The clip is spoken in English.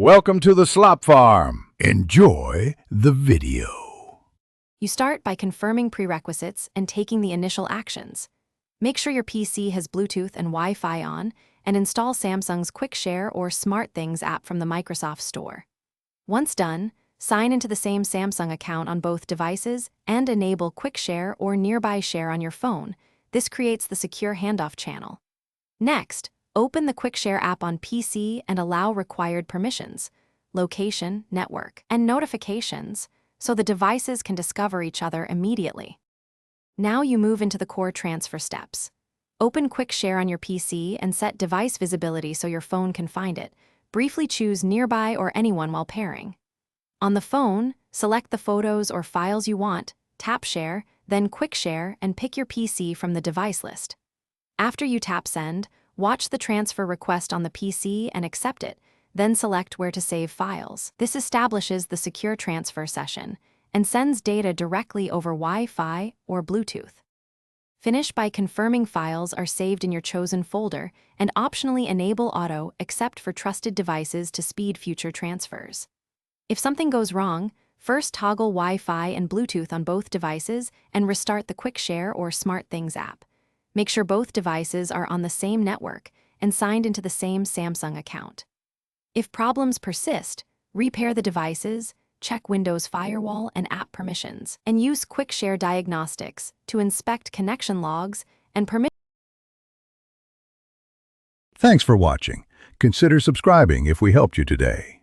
Welcome to the Slop Farm. Enjoy the video. You start by confirming prerequisites and taking the initial actions. Make sure your PC has Bluetooth and Wi-Fi on, and install Samsung's Quick Share or SmartThings app from the Microsoft Store. Once done, sign into the same Samsung account on both devices and enable Quick Share or Nearby Share on your phone. This creates the secure handoff channel. Next, open the Quick Share app on PC and allow required permissions, location, network, and notifications, so the devices can discover each other immediately. Now you move into the core transfer steps. Open Quick Share on your PC and set device visibility so your phone can find it. Briefly choose Nearby or Anyone while pairing. On the phone, select the photos or files you want, tap Share, then Quick Share, and pick your PC from the device list. After you tap Send, watch the transfer request on the PC and accept it, then select where to save files. This establishes the secure transfer session and sends data directly over Wi-Fi or Bluetooth. Finish by confirming files are saved in your chosen folder and optionally enable auto except for trusted devices to speed future transfers. If something goes wrong, first toggle Wi-Fi and Bluetooth on both devices and restart the Quick Share or SmartThings app. Make sure both devices are on the same network and signed into the same Samsung account. If problems persist, repair the devices, check Windows Firewall and app permissions, and use Quick Share diagnostics to inspect connection logs and permit. Thanks for watching. Consider subscribing if we helped you today.